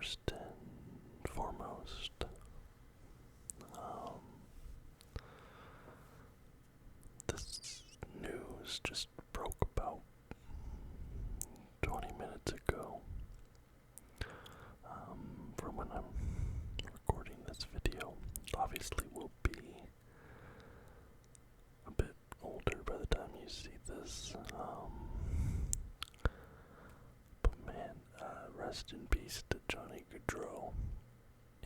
First and foremost, this news just broke about 20 minutes ago. From when I'm recording this video, obviously will be a bit older by the time you see this. But man, rest in peace to Johnny Gaudreau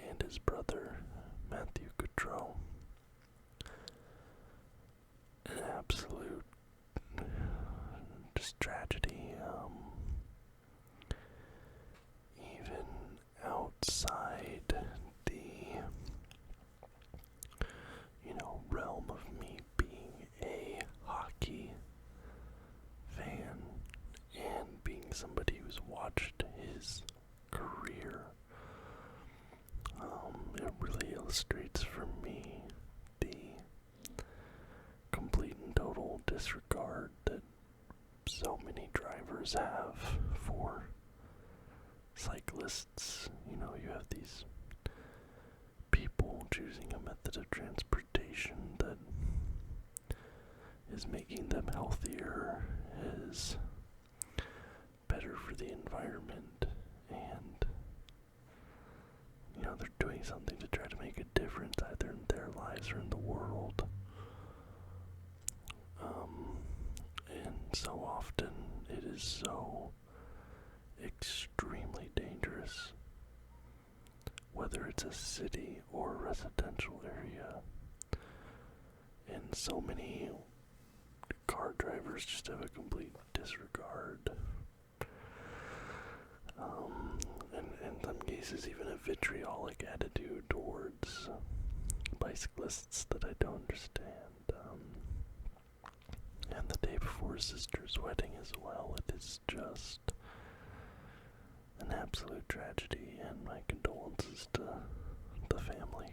and his brother Matthew Gaudreau. An absolute just tragedy. Even outside the realm of me being a hockey fan and being somebody who's watched his career, it really illustrates for me the complete and total disregard that so many drivers have for cyclists. You have these people choosing a method of transportation that is making them healthier, is better for the environment, and they're doing something to try to make a difference either in their lives or in the world. And so often it is so extremely dangerous, whether it's a city or a residential area. And so many car drivers just have a complete disregard. And in some cases even a vitriolic attitude towards bicyclists that I don't understand. And the day before his sister's wedding as well, it is just an absolute tragedy, and my condolences to the family.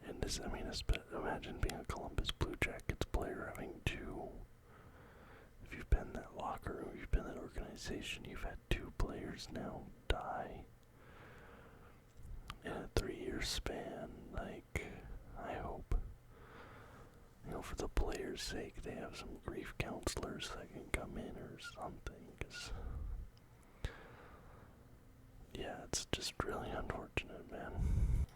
And this, imagine being a Columbus Blue Jackets player having two, if you've been in that locker room, you've been in that organization, you've had two players now die in a 3-year span. I hope, for the players' sake, they have some grief counselors that can come in or something, 'cause it's just really unfortunate, man.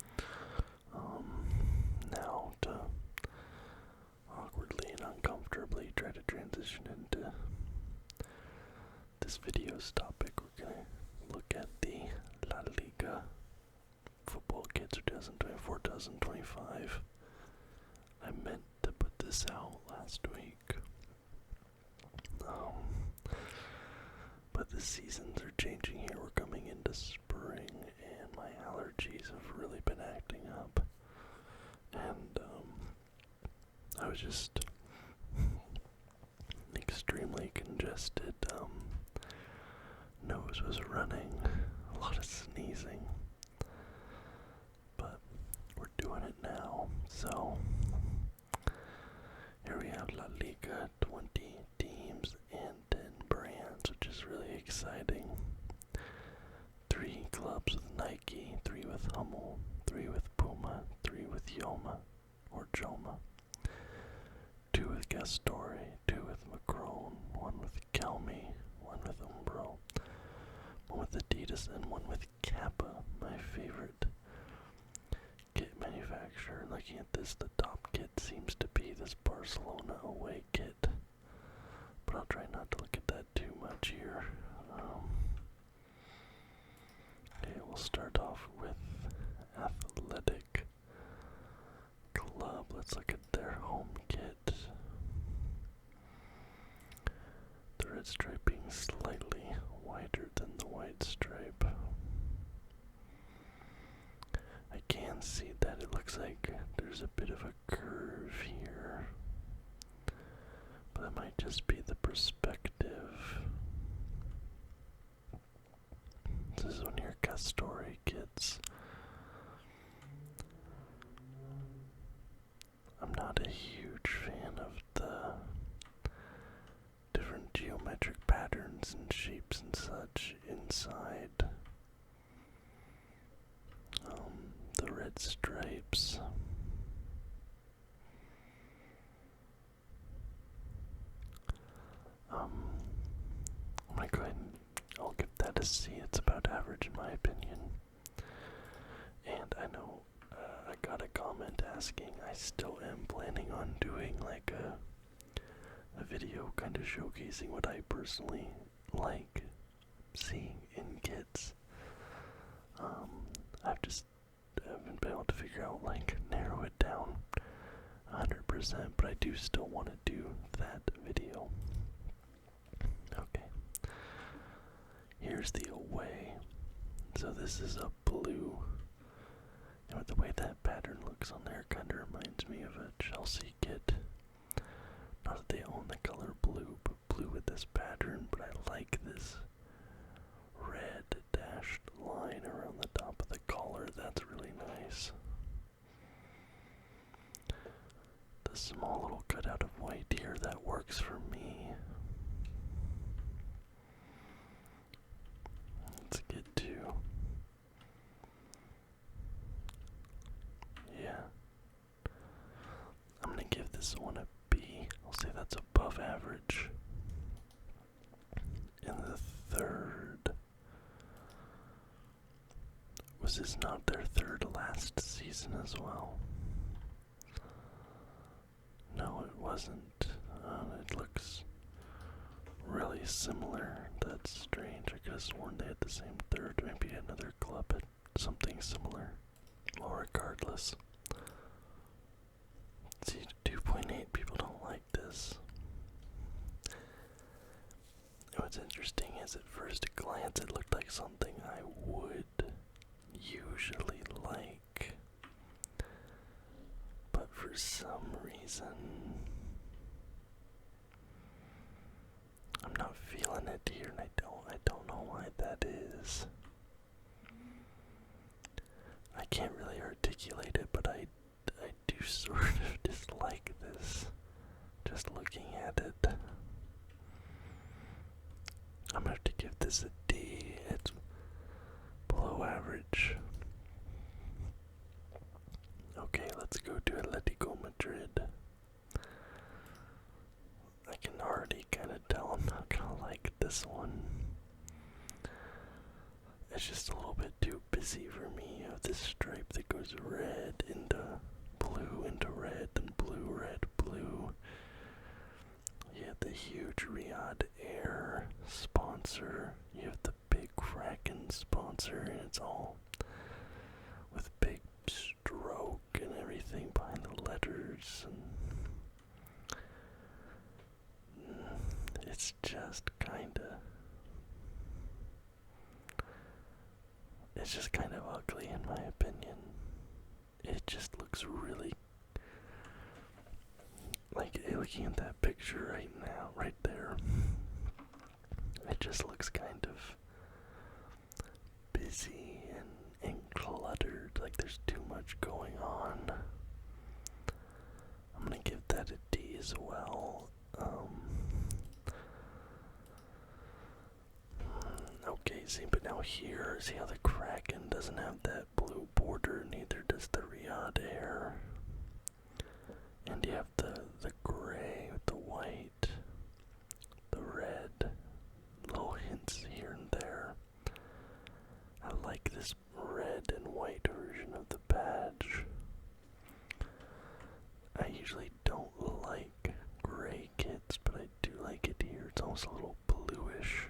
Now to awkwardly and uncomfortably try to transition into this video's topic, we're gonna look at the La Liga football kits for 2024-2025. I meant to put this out last week. But the seasons are changing here. We're coming into spring, and my allergies have really been acting up. And I was just extremely congested. Nose was running, a lot of sneezing. But we're doing it now. So here we have La Liga, 20 teams and 10 brands, which is really exciting. 3 clubs with Nike, 3 with Hummel, 3 with Puma, 3 with Yoma or Joma, 2 with Gastore, 2 with Macron, 1 with Kelme, 1 with Umbro, 1 with Adidas, and 1 with Kappa, my favorite kit manufacturer. Looking at this, the top kit seems to be this Barcelona away kit, but I'll try not to look at that too much here. Okay, we'll start off with Athletic Club. Let's look at their home kit. The red striping slightly wider than the white stripe. I can see that it looks like there's a bit of a curve here, but that might just be the perspective. This is one of your Gastore kits. I'm not a huge fan of the different geometric patterns and shapes and such inside go ahead and I'll give that a C. It's about average in my opinion. And I know I got a comment asking, I still am planning on doing like a video kind of showcasing what I personally like seeing in kits. Haven't been able to figure out, like, narrow it down 100%, but I do still want to do that video. Okay. Here's the away. So this is a blue. And with the way that pattern looks on there, kind of reminds me of a Chelsea kit. Not that they own the color blue, but blue with this pattern, but I like this red dashed line around the top of the collar. That's really nice. The small little cutout of white here, that works for me. Let's get to, yeah, I'm gonna give this one a B. I'll say that's above average. And the third, was this not their third last season as well? No, it wasn't. It looks really similar. That's strange. I could have sworn they had the same third. Maybe another club had something similar. Well, regardless. See, 2.8 people don't like this. What's interesting is at first glance it looked like something I would usually like, but for some reason I'm not feeling it here, and I don't know why that is. I can't really articulate it, but I do sort of dislike this just looking at it. I'm gonna have to give this a D. It's below average. Okay, let's go to Atletico Madrid. I can already kind of tell I'm not gonna like this one. It's just a little bit too busy for me. You have this stripe that goes red into red, then blue, red, blue. You have the huge Riyadh Air sponsor. You have the big Kraken sponsor, and it's all with big stroke and everything behind the letters. And it's just kind of ugly in my opinion. It just looks really, like, looking at that picture right now, right there, it just looks kind of busy and cluttered, like there's too much going on. I'm gonna give that a D as well. Okay, see, but now here, see how the Kraken doesn't have that blue border, neither does the Riyadh Air. And you have the gray with the white, the red, little hints here and there. I like this red and white version of the badge. I usually don't like gray kits, but I do like it here. It's almost a little bluish.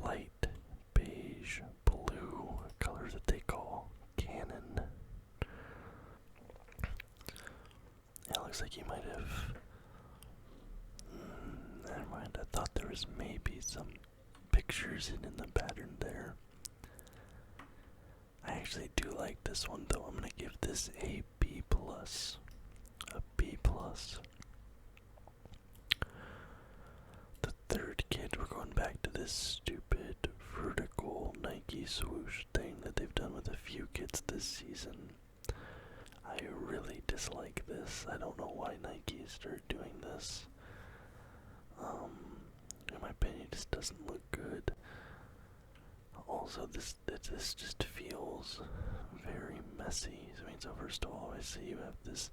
Light beige blue, a color that they call Cannon. It looks like you might have, never mind, I thought there was maybe some pictures in the pattern there. I actually do like this one though. I'm gonna give this a B+. A B+. The third kit, we're going back to this stupid vertical Nike swoosh thing that they've done with a few kits this season. I really dislike this. I don't know why Nike started doing this. In my opinion, it just doesn't look good. Also, this just feels very messy. I mean, so first of all, I see you have this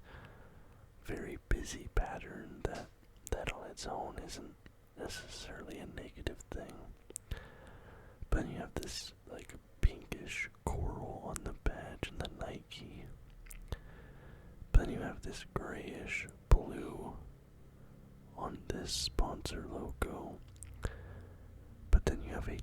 very busy pattern that on its own isn't necessarily a have a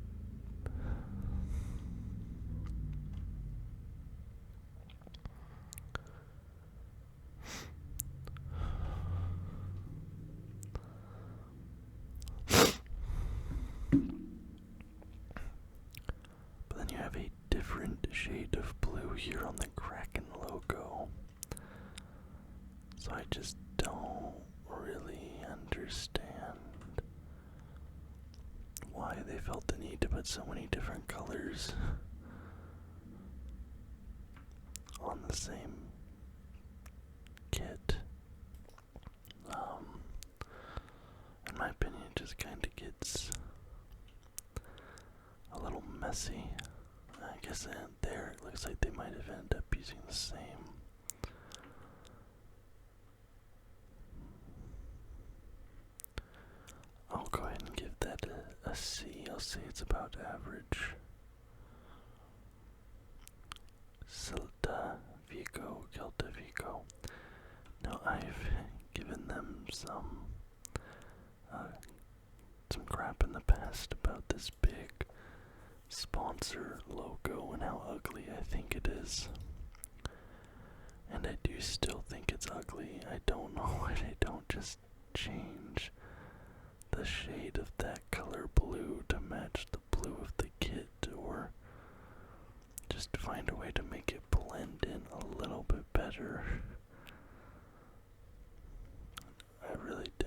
but then you have a different shade of blue here on the Kraken logo. So I just don't really understand why they felt the need to put so many different colors on the same kit. In my opinion, it just kind of gets a little messy. I guess there it looks like they might have ended up using the same. I'll go ahead and give that a C. I'll say it's about average. Celta Vigo. Now I've given them some crap in the past about this big sponsor logo and how ugly I think it is. And I do still think it's ugly. I don't know why they don't just change the shade of that color blue to match the blue of the kit, or just find a way to make it blend in a little bit better.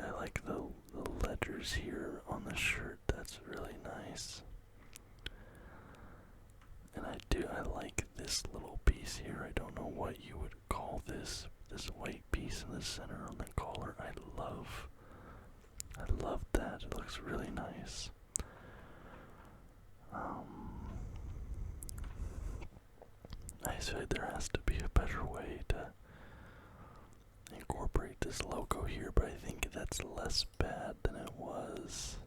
I like the letters here on the shirt. That's really nice. And I like this little piece here. I don't know what you would call this white piece in the center on the collar. I love that. It looks really nice. I said there has to be a better way to incorporate this logo here, but I think that's less bad than it was.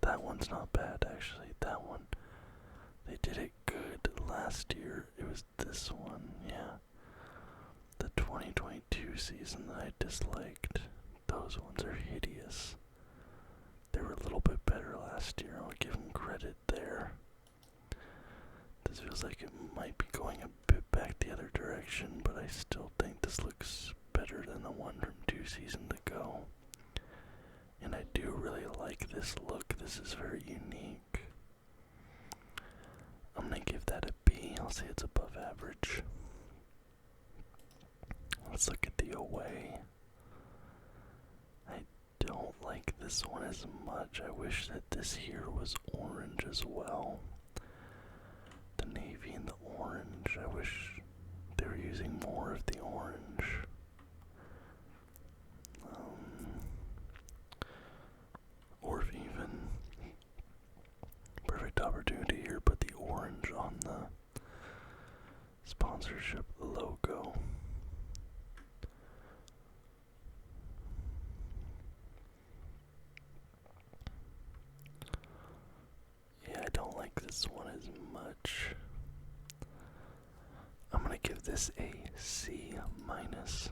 That one's not bad, actually. That one, they did it good last year. It was this one, yeah. The 2022 season that I disliked. Those ones are hideous. They were a little bit better last year. I'll give them credit there. This feels like it might be going a bit back the other direction, but I still think this looks better than the one from 2 seasons ago. And I do really like this look. This is very unique. I'm gonna give that a B. I'll say it's above average. Let's look at the away. I don't like this one as much. I wish that this here was orange as well. The navy and the orange. I wish they were using more of the orange. Or if even perfect opportunity here, put the orange on the sponsorship logo. Yeah, I don't like this one as much. I'm gonna give this a C minus.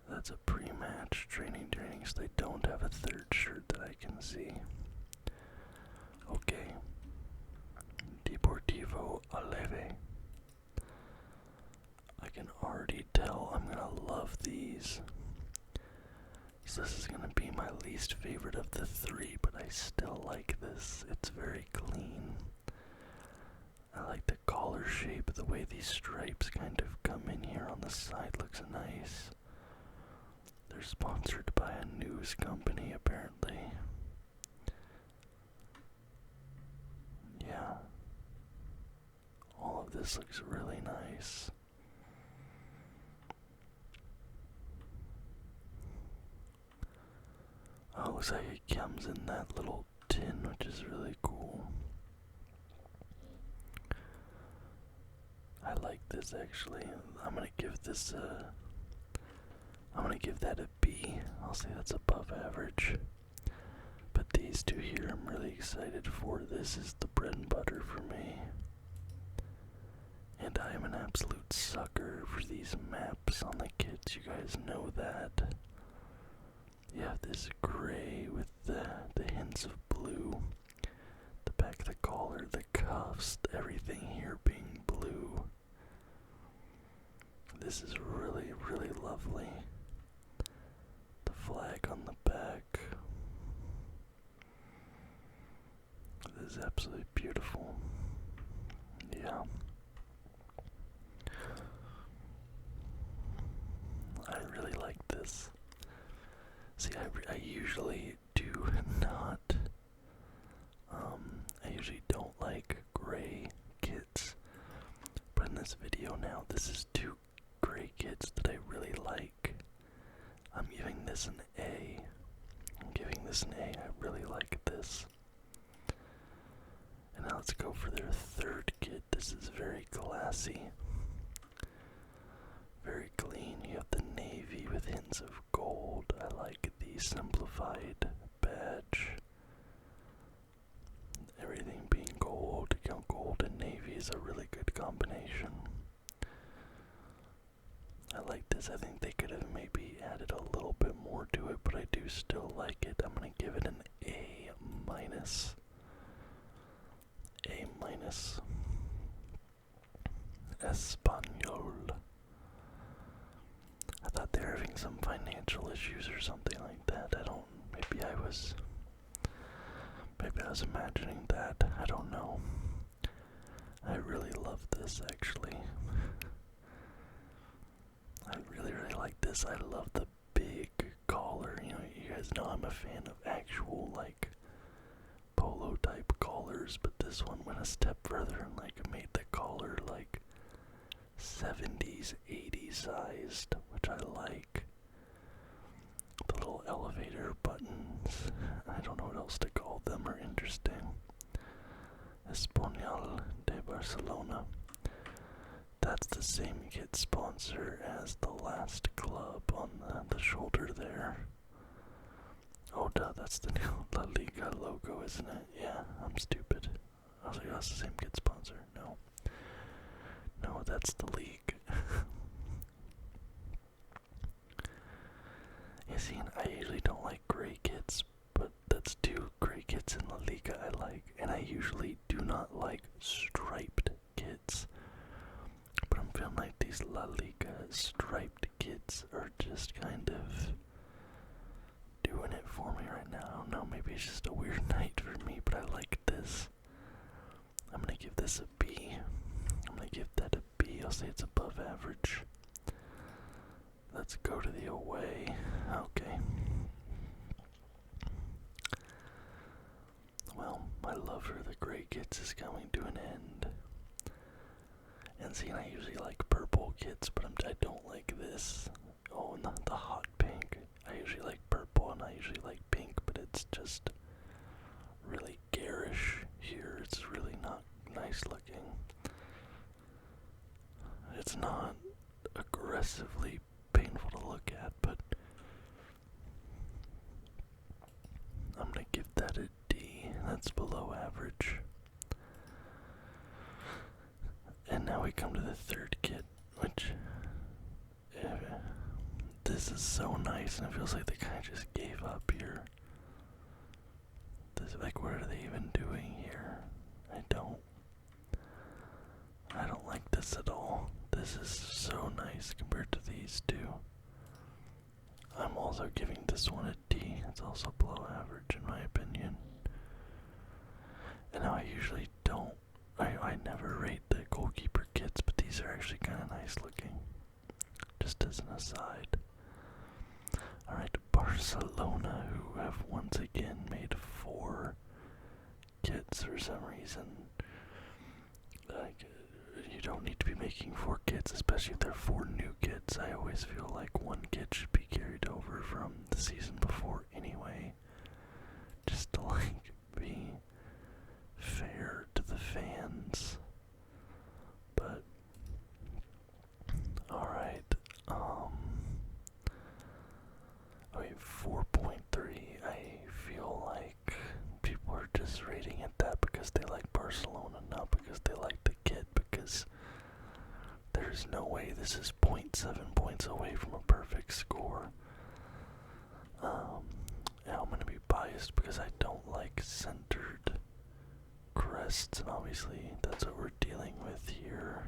That's a pre-match training, so they don't have a third shirt that I can see. Okay. Deportivo Alaves. I can already tell I'm gonna love these. So this is gonna be my least favorite of the 3, but I still like this. It's very clean. I like the collar shape, the way these stripes kind of come in here on the side looks nice. They're sponsored by a news company, apparently. Yeah. All of this looks really nice. Oh, it looks like it comes in that little tin, which is really cool. I like this, actually. I'm gonna give this I'm gonna give that a B. I'll say that's above average. But these two here I'm really excited for. This is the bread and butter for me. And I am an absolute sucker for these maps on the kits. You guys know that. Yeah, have this gray with the hints of blue. The back of the collar, the cuffs, everything here being blue. This is really, really lovely. The flag on the back. This is absolutely beautiful. Yeah. I really like this. See, I usually do not, I usually don't like gray kits, but in this video now, this is two gray kits that I really like. I'm giving this an A. I really like this. And now let's go for their third kit. This is very classy. Very clean. You have the navy with hints of gold. I like the simplified badge. Everything being gold. You know, gold and navy is a really good combination. I like this. I think they could have maybe added a little bit more to it, but I do still like it. I'm gonna give it an A minus. A minus. Espanyol. I thought they were having some financial issues or something like that. Maybe I was imagining that. I don't know. I really love this, actually. I really, really like this. I love the big collar. You know, you guys know I'm a fan of actual, like, polo type collars, but this one went a step further and, like, made the collar, like, 70s, 80s sized, which I like. The little elevator buttons, I don't know what else to call them, are interesting. Espanyol de Barcelona. That's the same kit sponsor as the last club on the shoulder there. Oh duh, that's the new La Liga logo, isn't it? Yeah, I'm stupid. I was like, that's the same kit sponsor. No, that's the league. You see, I usually don't like gray kits, but that's two gray kits in La Liga I like, and I usually do not like striped kits. But I'm feeling like these La Liga striped kits are just kind of doing it for me right now. I don't know, maybe it's just a weird night for me, but I like this. I'm gonna give this a B. I'm gonna give that a B. I'll say it's above average. Let's go to the away. Okay. Well, my love for the gray kits is coming to an end. And see, I usually like purple kits, but I don't like this. Oh, not the hot pink. I usually like purple and I usually like pink, but it's just really garish here. It's really not nice looking. It's not aggressively painful to look at, but I'm gonna give that a D. That's below average. And now we come to the third kit, which this is so nice, and it feels like the guy just gave up here. This, like, what are they even doing here? I don't like this at all. This is so nice compared to these two. I'm also giving this one a D. It's also below average in my opinion. And now I usually don't. I never rate the goalkeeper kits, but these are actually kind of nice looking. Just as an aside. Alright, Barcelona, who have once again made 4 kits for some reason. Like, you don't need to be making 4 kits, especially if they're 4 new kits. I always feel like 1 kit should be carried over from the season before anyway. Just to, like, be fair to the fans. But alright, okay, 4.3. I feel like people are just rating it that because they like Barcelona, not because they like the kit, because there's no way this is 0.7 points away from a perfect score. just because I don't like centered crests, and obviously that's what we're dealing with here.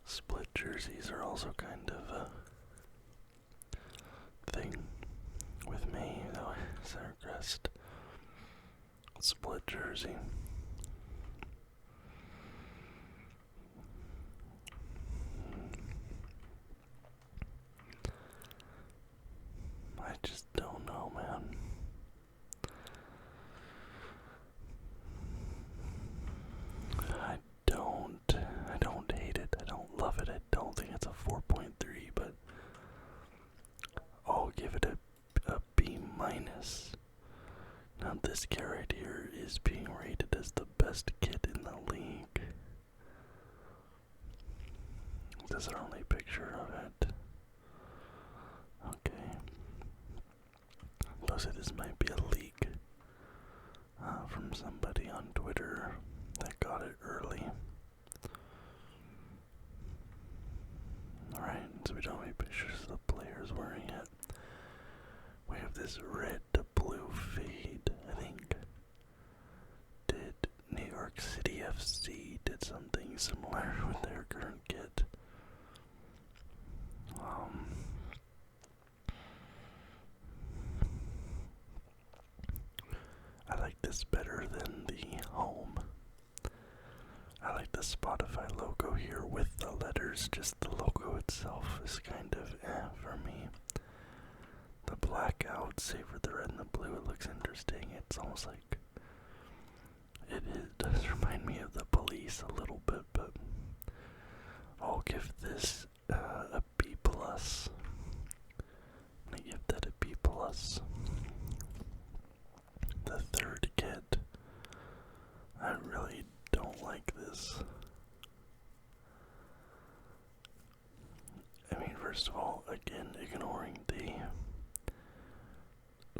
Split jerseys are also kind of a thing with me, though. Center crest, split jersey. I just don't know, man. I don't hate it. I don't love it. I don't think it's a 4.3, but I'll give it a B minus. Now this kid right here is being rated as the best kid in the league. This is our only picture of it. Okay. Suppose this might be a leak from somebody on Twitter that got it early. Alright, so we don't have any pictures of the players wearing it. We have this red to blue fade, I think. Did New York City FC did something similar with their current kit. I like this better than the home. I like the Spotify logo here with the letters. Just the logo itself is kind of for me. The blackout, save for the red and the blue, it looks interesting. It's almost like it does remind me of the police a little bit, but I'll give this a B plus. I'm gonna give that a B plus. The third kit, I really don't like this. I mean, first of all, again, ignoring the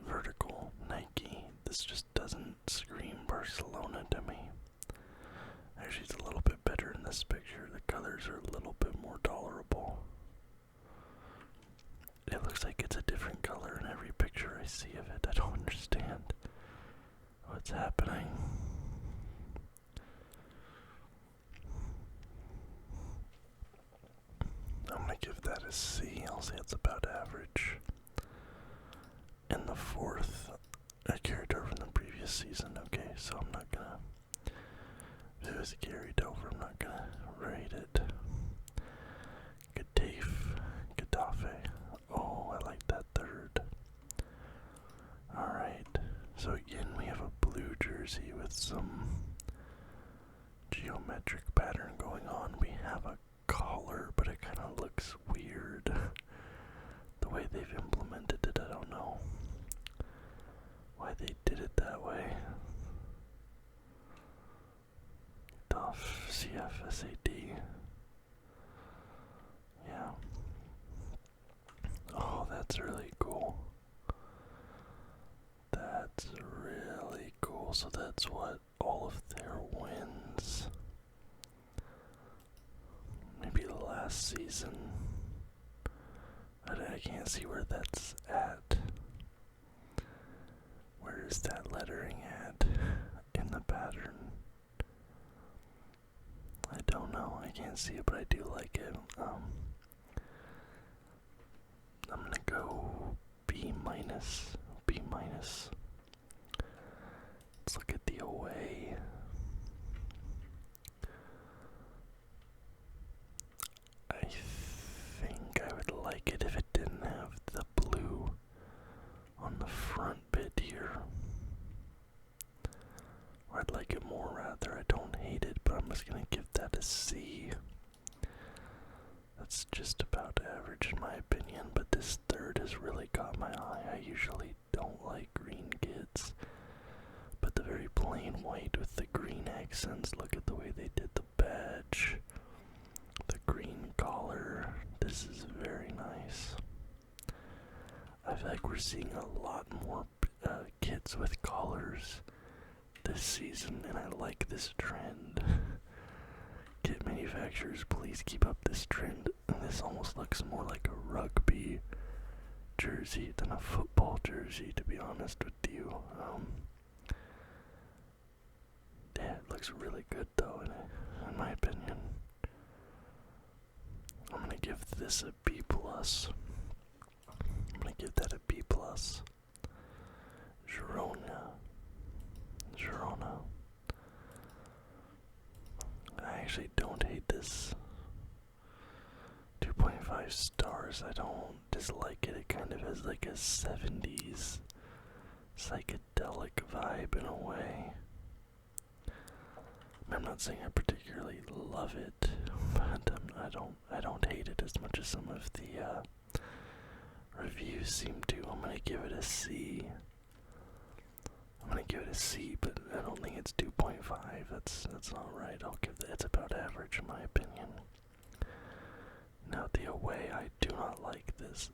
vertical Nike, this just doesn't scream Barcelona to me. Actually, it's a little bit better in this picture. The colors are a little bit more tolerable. It looks like it's a different color in every picture I see of it. I don't understand what's happening. I'm gonna give that a C. I'll say it's about average. And the fourth, I carried over from the previous season. Okay, so I'm not gonna. If it was carried over, I'm not gonna rate it. Getafe. Oh, I like that third. Alright, so again, we have a blue jersey with some geometric pattern going on. We have a collar, but it kind of looks weird. The way they've implemented it, I don't know why they did it that way. CFSAD. Yeah. Oh, that's really cool. That's really cool. So that's what all of their wins. Maybe last season. I can't see where that's at. Where is that lettering at in the pattern? I don't know. I can't see it, but I do like it. I'm gonna go B minus. B minus. Let's look at the away. I think I would like it if it didn't have the blue on the front bit here. Or I'd like it more rather. I don't hate it, but I'm just gonna give that a C. That's just about average in my opinion, but this third has really caught my eye. I usually don't like green kits, but the very plain white with the green accents, look at the way they did the badge, the green collar, this is very nice. I feel like we're seeing a lot more kits with collars this season, and I like this trend. Kit manufacturers, please keep up this trend. And this almost looks more like a rugby jersey than a football jersey, to be honest with you. Yeah, it looks really good though, in my opinion. I'm gonna give this a B plus. I'm gonna give that a B plus. Girona. I actually don't hate this. 2.5 stars. I don't dislike it. It kind of has like a 70s psychedelic vibe in a way. I'm not saying I particularly love it, but I don't hate it as much as some of the reviews seem to. I'm gonna give it a C. But I don't think it's 2.5. That's not right. I'll give that. It's about average in my opinion. Now the away, I do not like this.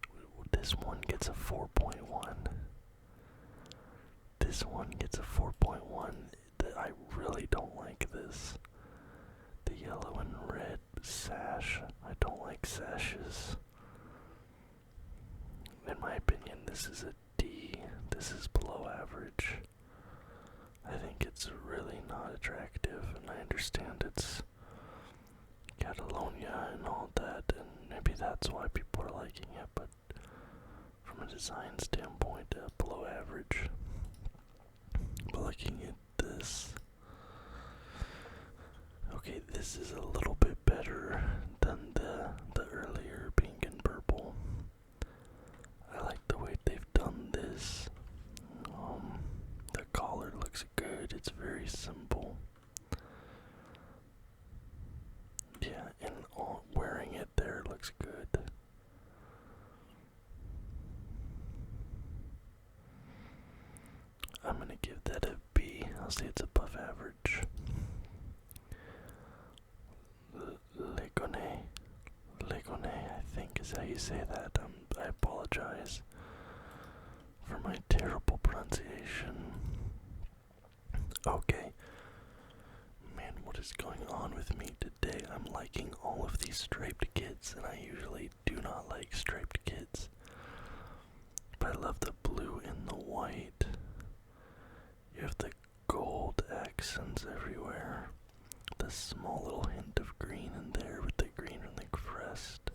This one gets a 4.1. This one gets a 4.1. I really don't like this. The yellow and red sash. I don't like sashes. In my opinion, this is a D. This is below average. I think it's really not attractive, and I understand it's Catalonia and all that, and maybe that's why people are liking it, but from a design standpoint, below average. But looking at this, okay, this is a little bit better than the earlier pink and purple. I like the way they've done this. The collar looks good. It's very simple. Yeah, and wearing it there looks good. I'm gonna give that a B. I'll say it's above average. Legone, I think is how you say that. I apologize for my terrible pronunciation. Okay. Man, what is going on with me today? I'm liking all of these striped kits, and I usually do not like striped kits. But I love the blue and the white. You have the gold accents everywhere. The small little hint of green in there with the green and the crest.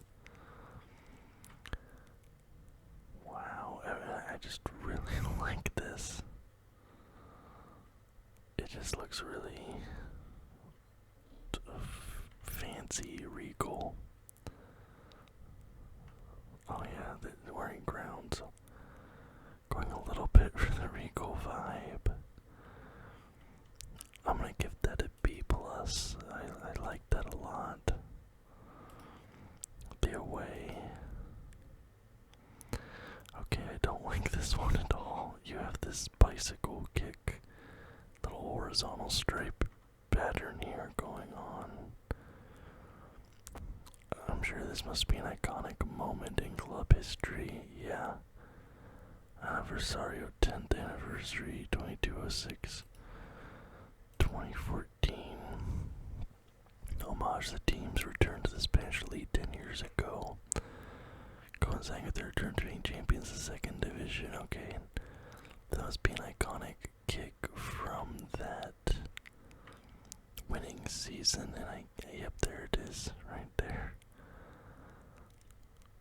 Wow, I just really like this. It just looks really fancy, regal. Oh yeah, they're wearing ground, so going a little bit for the regal vibe. I'm gonna give that a B plus. I like that a lot. The away. Okay, I don't like this one at all. You have this bicycle kick, little horizontal stripe pattern here going on. I'm sure this must be an iconic moment in club history. Yeah. Anniversario 10th anniversary 2206 2014. Homage the team's return to the Spanish League 10 years ago. Coinciding with their return to being champions of the second division. Okay, that must be an iconic kick from that winning season, and yep, there it is, right there.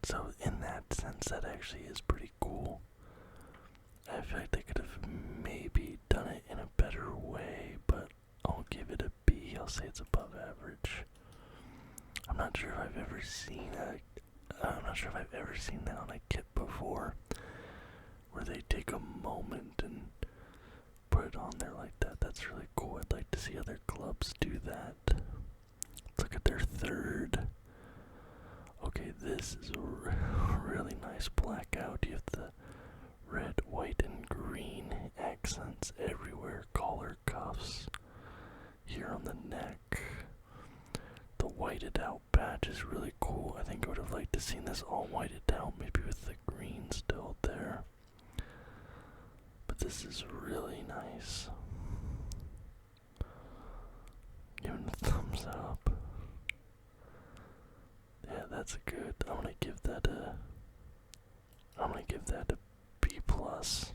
So in that sense, that actually is pretty cool. I feel like they could have maybe done it in a better way, but I'll give it a B. I'll say it's above average. I'm not sure if I've ever seen that on a kit before, where they take a moment and put it on there like that. That's really cool. I'd like to see other clubs do that. Let's look at their third. Okay, this is a really nice blackout. You have the red, white, and green accents everywhere. Collar cuffs here on the neck. The whited out badge is really cool. I think I would have liked to seen this all whited out, maybe with the green still there. But this is really nice. Giving a thumbs up. Yeah, that's good. I'm gonna give give that a B plus.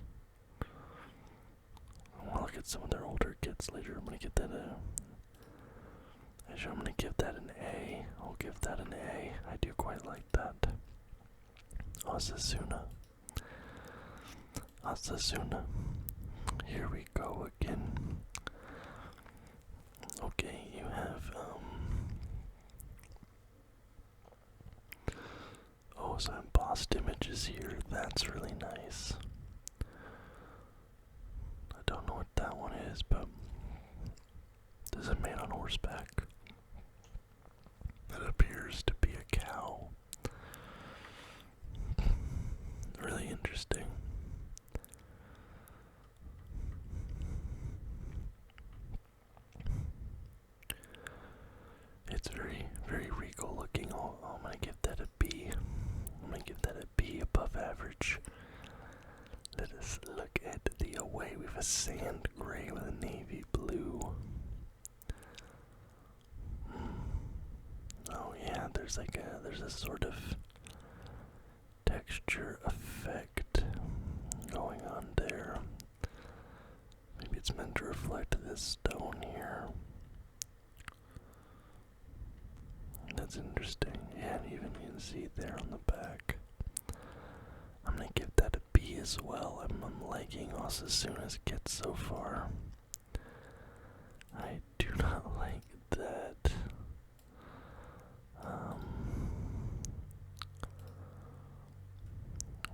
I want to look at some of their older kits later. I'm gonna give that a. Actually, I'm gonna give that an A. I'll give that an A. I do quite like that. Osasuna. Osasuna. Here we go again. Okay, you have oh, some embossed images here. That's really nice. I don't know what that one is, but there's a man on horseback. That appears to be a cow. Really interesting. It's very, very regal looking. I'm gonna give that a B. I'm gonna give that a B above average. Let us look at the away. We have a sand gray with a navy blue. Oh yeah, there's a sort of texture effect going on there. Maybe it's meant to reflect this stone here. That's interesting. Yeah, and even you can see it there on the back. I'm gonna give that a B as well. I'm liking Osasuna's kit so far. I do not like that.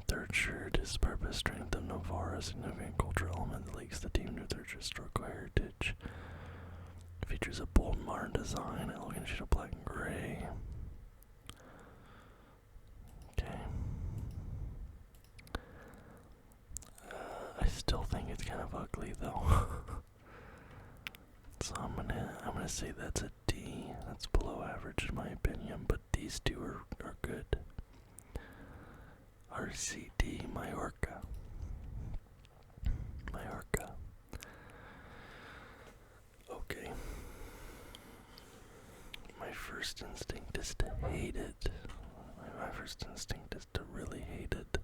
Third shirt is purpose, strength of Navarra, significant cultural element that links the team to their historical heritage. Features a bold modern design, elegant shade of black and gray. Okay. I still think it's kind of ugly though. So I'm gonna say that's a D. That's below average in my opinion, but these two are good. RCD Mallorca. Mallorca. Okay. My first instinct is to hate it. My first instinct is to really hate it.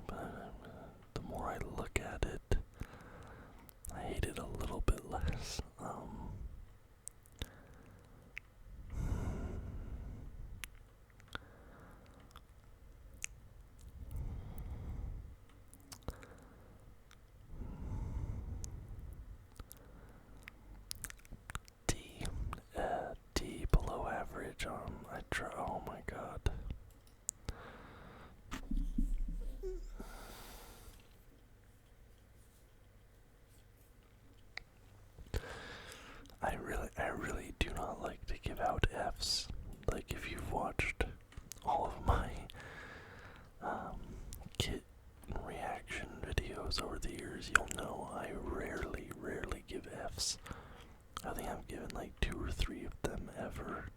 But the more I look at it, I hate it a little bit less. D below average. Oh my god. I really do not like to give out Fs. Like, if you've watched all of my kit reaction videos over the years, you'll know I rarely give Fs. I think I've given like 2 or 3 of them ever.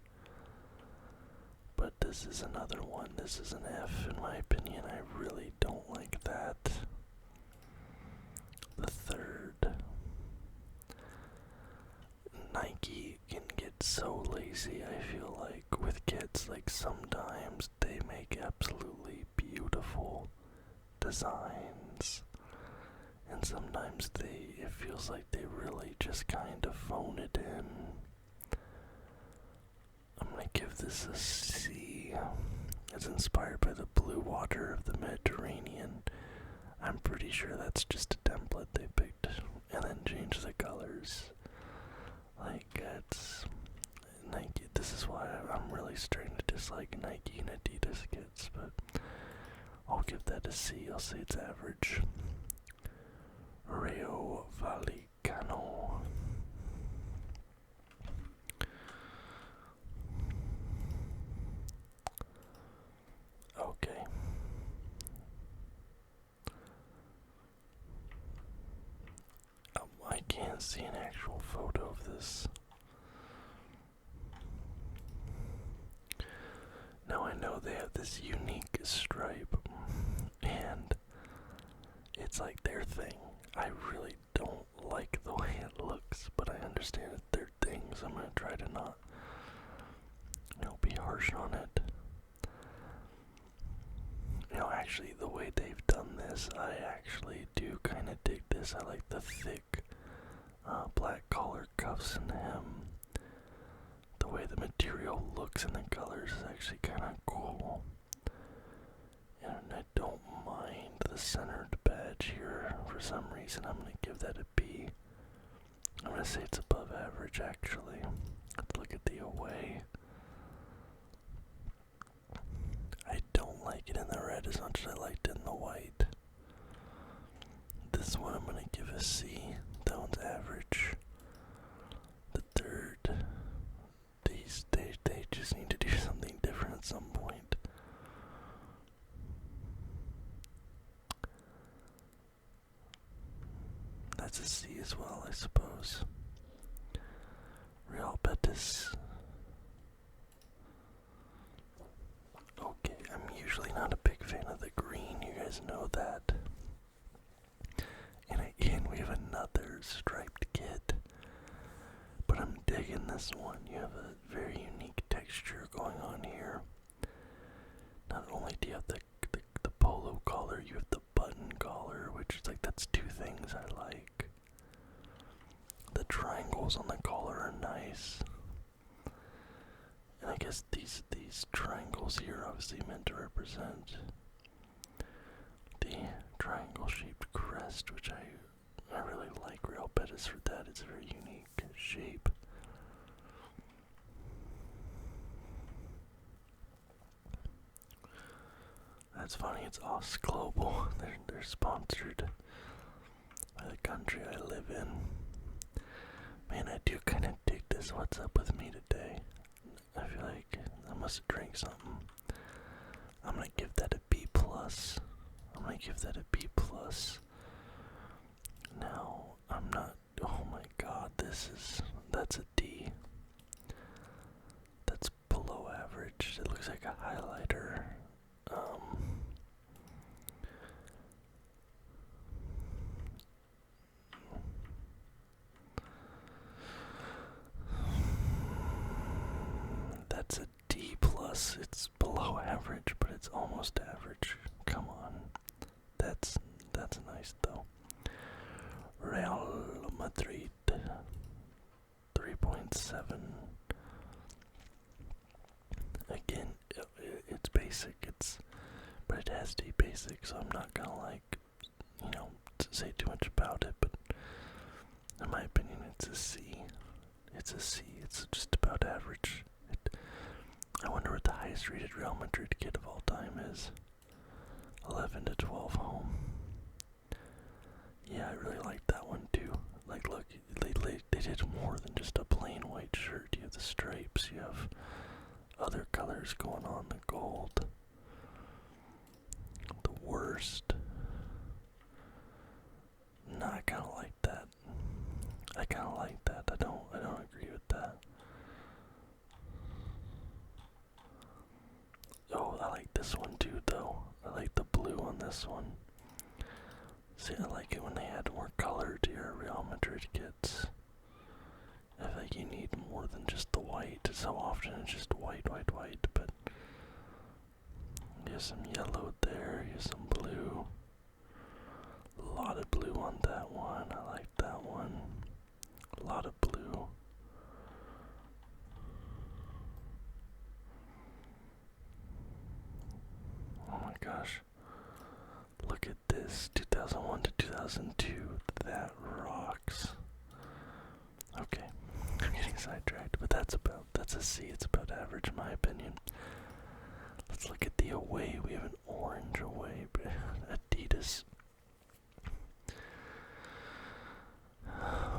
But this is another one. This is an F in my opinion. I really don't like that. The third. Nike can get so lazy, I feel like, with kits. Like, sometimes they make absolutely beautiful designs, and sometimes it feels like they really just kind of phone it in. I'm gonna give this a C. It's inspired by the blue water of the Mediterranean. I'm pretty sure that's just a template they picked and then changed the colors. Like, it's Nike. This is why I'm really starting to dislike Nike and Adidas kits, but I'll give that a C. I'll say it's average. Rayo Vallecano. Okay. I can't see an actual photo of this. Now I know they have this unique stripe, and it's like their thing. I really don't like the way it looks, but I understand it's their thing, so I'm gonna try to not, be harsh on it. Yes, I actually do kind of dig this. I like the thick black collar cuffs and hem. The way the material looks and the colors is actually kind of cool. And I don't mind the centered badge here. For some reason, I'm going to give that a B. I'm going to say it's above average, actually. Let's look at the away. I don't like it in the red as much as I liked it in the white. This one I'm going to give a C. That one's average. The third, they just need to do something different at some point. That's a C as well, I suppose. Real Betis. Okay, I'm usually not a big fan of the green, you guys know that. And again, we have another striped kit. But I'm digging this one. You have a very unique texture going on here. Not only do you have the polo collar, you have the button collar, which is like, that's two things I like. The triangles on the collar are nice. And I guess these triangles here are obviously meant to represent the triangle-shaped crest, which I really like Real Betis for that. It's a very unique shape. That's funny, it's Os Global. They're sponsored by the country I live in. Man, I do kind of dig this. What's up with me today? I feel like I must have drank something. I'm gonna give that a B+. Now, I'm not, oh my god, that's a D. That's below average. It looks like a highlighter. That's a D+. It's below average, but it's almost average. Come on. That's nice though. Real Madrid 3.7. Again, it's basic. But it has to be basic, so I'm not gonna say too much about it. But in my opinion, it's a C. It's a C. It's just about average. I wonder what the highest rated Real Madrid kit of all time is. 11 to 12 home. Yeah, I really like that one too. Like, look, they did more than just a plain white shirt. You have the stripes, you have other colors going on, the gold. The worst. No, I kinda like that. I don't agree with that. Oh, I like this one too, though. I like the blue on this one. See, I like it when they add more color to your Real Madrid kits. I feel like you need more than just the white. So often it's just white, but you have some yellow there, you have some blue. A lot of blue on that one. I like that one. A lot of blue. Oh my gosh. Look at this. 2001 to 2002. That rocks. Okay. I'm getting sidetracked, but that's a C. It's about average in my opinion. Let's look at the away. We have an orange away. Adidas.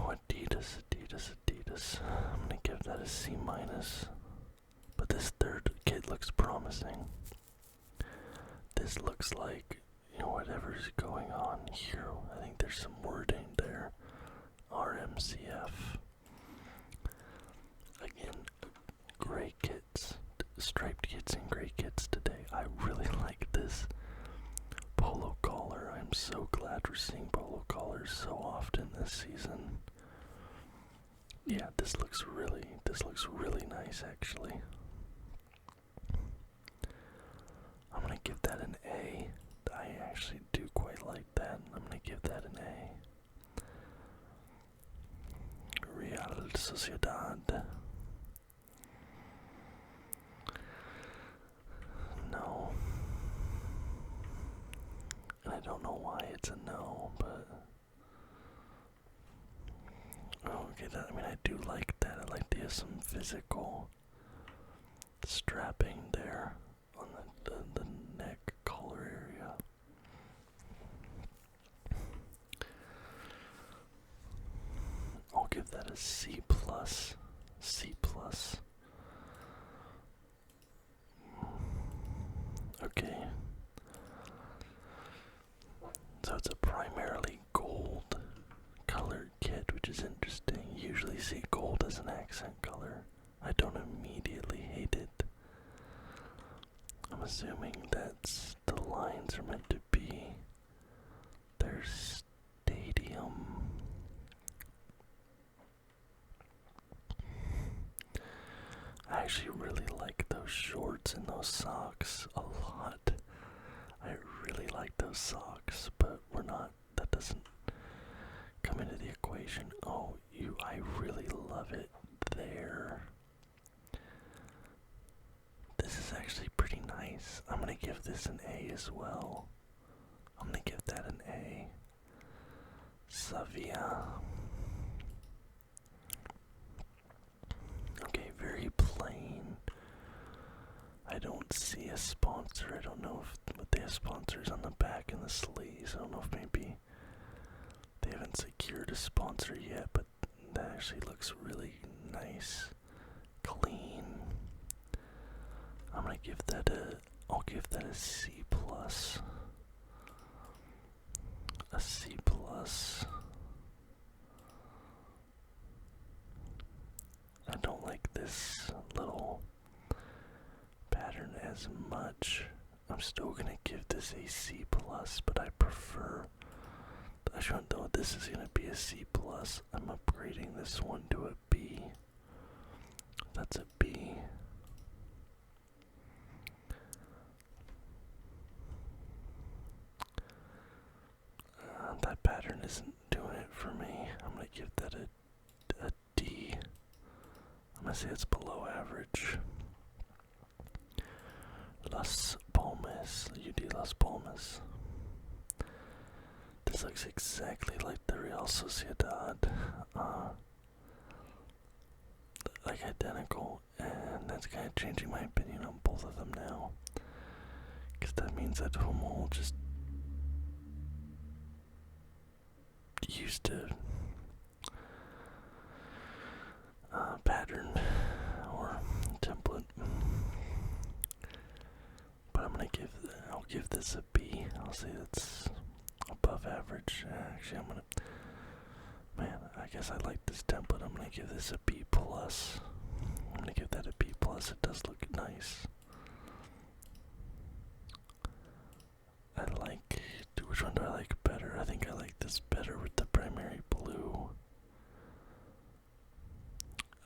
Adidas. I'm gonna give that a C-. But this third kit looks promising. This looks like, whatever's going on here. I think there's some wording there. RMCF. Again, gray kits. Striped kits and gray kits today. I really like this polo collar. I'm so glad we're seeing polo collars so often this season. Yeah, this looks really nice actually. I'm gonna give that an A. I actually do quite Sociedad. No. And I don't know why it's a no, but oh, okay, I do like that. I like to have some physical strapping there on the neck collar area. I'll give that a C plus. C plus. Okay. So it's a primarily gold colored kit, which is interesting. You usually see gold as an accent color. I don't immediately hate it. I'm assuming that's the lines are meant to be their stadium. I actually really like those shorts and those socks a lot. I really like those socks, but that doesn't come into the equation. Oh, I really love it there. This is actually pretty nice. I'm gonna give this an A as well. I'm gonna give that an A. Sevilla. Okay, very plain. I don't see a sponsor. I don't know if they have sponsors on the back and the sleeves. I don't know if maybe they haven't secured a sponsor yet, but that actually looks really nice. Clean. I'll give that a C plus. A C plus. I don't like this little pattern as much. I'm still gonna give this a C plus, but I prefer. Though this is gonna be a C plus, I'm upgrading this one to a B. That's a B. That pattern isn't doing it for me. I'm gonna give that a D. I'm gonna say it's below average. Las Palmas, UD Las Palmas. This looks exactly like the Real Sociedad. Like identical, and that's kind of changing my opinion on both of them now. Because that means that Hummel just used to pattern or template. But I'll give this a B. I'll say that's above average. Actually, I guess I like this template. I'm gonna give this a B plus. I'm gonna give that a B plus. It does look nice. Which one do I like better? I think I like this better with the primary blue.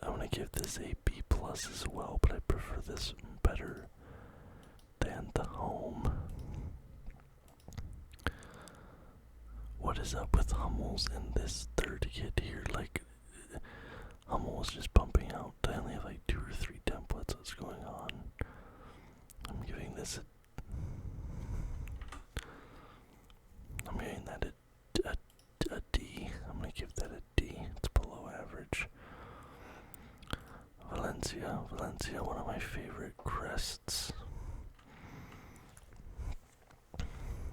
I'm gonna give this a B plus as well, but I prefer this better than the home. What is up with Hummels in this third kit here? Like, Hummel was just pumping out. I only have like 2 or 3 templates. What's going on? I'm giving that a D. I'm gonna give that a D. It's below average. Valencia, one of my favorite crests.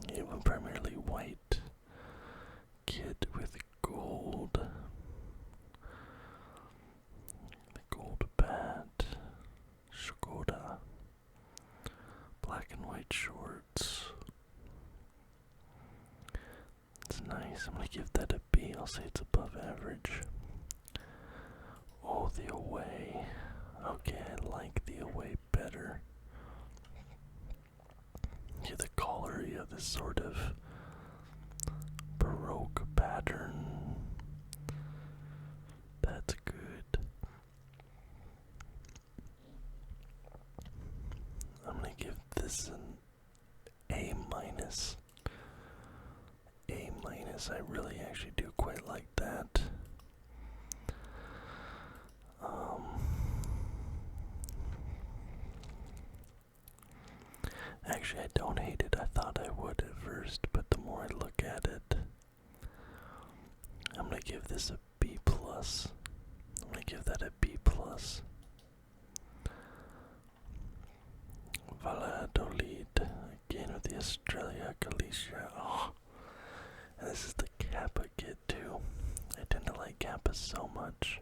You have a primarily white kit with gold. The gold bat. Skoda. Black and white shorts. It's nice. I'm gonna give that a B. I'll say it's above average. Oh, the away. Okay, I like the away better. Yeah, the collar, you have this sort of Baroque pattern. That's good. I'm gonna give this an A minus. A minus, I really actually do quite like that. Actually, I don't hate it. I thought I would at first, but the more I look at it, I'm gonna give this a B plus. I'm gonna give that a B plus. Valladolid, again with the Australia, Galicia. Oh, and this is the Kappa kid too. I tend to like Kappa so much,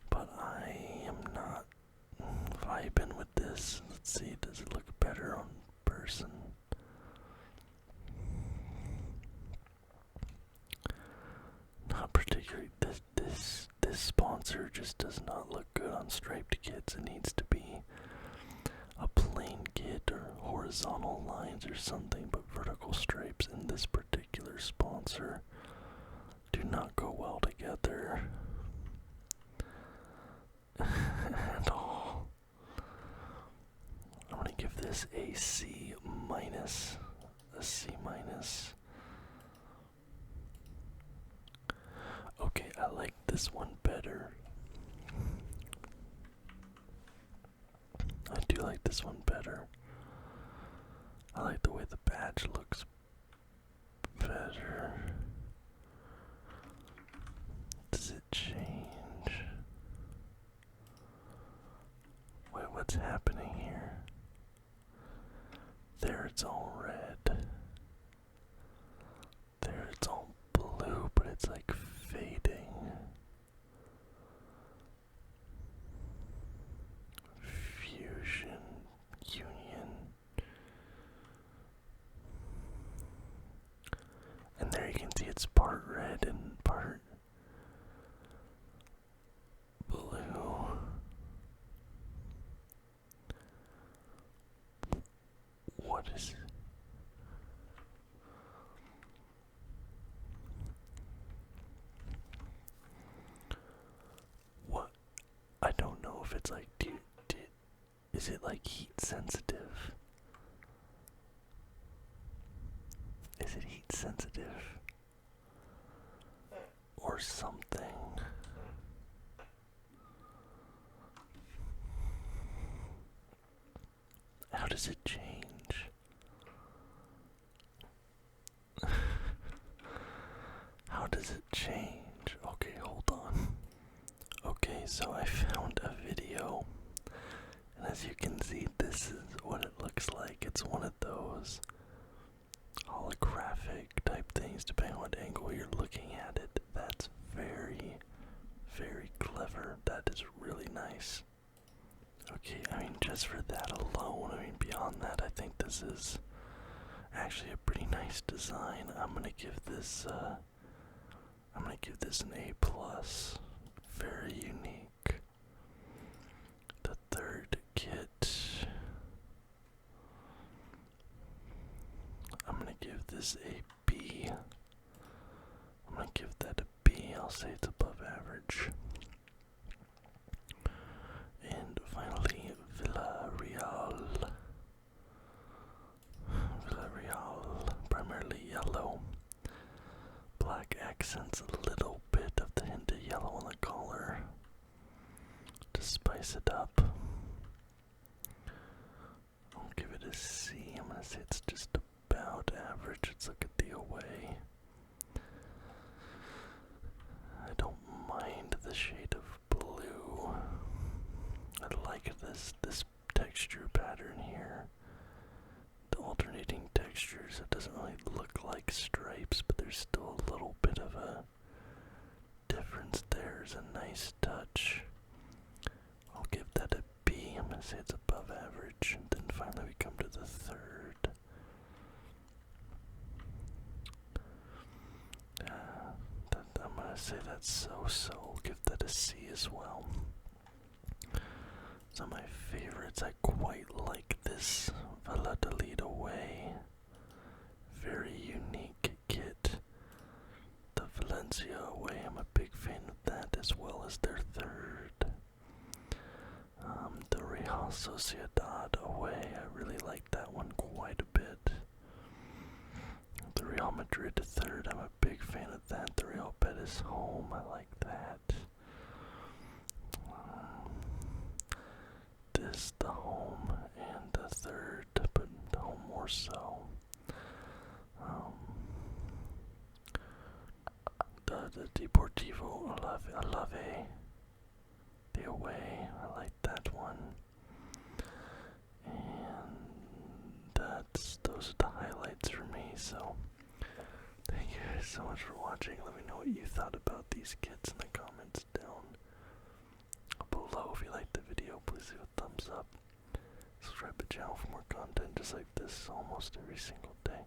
but I am not vibing with this. Let's see, does it look better on person? Not particularly. This sponsor just does not look good on striped kits. It needs to be a plain kit or horizontal lines or something, but vertical stripes in this particular sponsor do not go well together at all. I'm gonna give this a C minus. A C minus. Okay, I like this one better. I do like this one better. I like the way the badge looks better. Does it change? Wait, what's happening here? There it's all red. There it's all blue, but it's like fading. Fusion, Union. And there you can see it's part red and part blue. What is it? What? I don't know if it's like, is it like heat sensitive? Is it heat sensitive? Or something? How does it change? How does it change? Okay, hold on. Okay, so I found a video, and as you can see, this is what it looks like. It's one of those holographic type things, depending on what angle you're looking at it. That's very, very clever. That is really nice. Okay, I mean, just for that alone, I mean, beyond that, I think this is actually a pretty nice design. I'm gonna give this an A plus. Very unique. The third kit, I'm gonna give this a B. I'm gonna give that a B. I'll say it's above average. And finally, Villarreal. Villarreal, primarily yellow. Black accents, a little bit of the hint of yellow on the collar to spice it up. I'll give it a C. I'm gonna say it's just about average. Let's look at the away. I don't mind the shade of blue. I like this texture pattern here. The alternating textures, it doesn't really look like stripes, but there's still a little bit of a difference there. Is a nice touch. I'll give that a B. I'm gonna say it's above average. And then finally we come to the third. I'm gonna say that's so. I'll give that a C as well. Some of my favorites. I quite like this Valladolid away. Very unique kit. The Valencia away, I'm a big fan of that, as well as their third. The Real Sociedad away, I really like that one quite a bit. The Real Madrid third, I'm a big fan of that. The Real Betis home, I like that. This, the home, and the third, but the more so. The Deportivo Alaves, the away, I like that one. And those are the highlights for me, so thank you guys so much for watching. Let me know what you thought about these kits in the comments down below. If you liked the video, please leave a thumbs up. Subscribe to the channel for more content just like this almost every single day.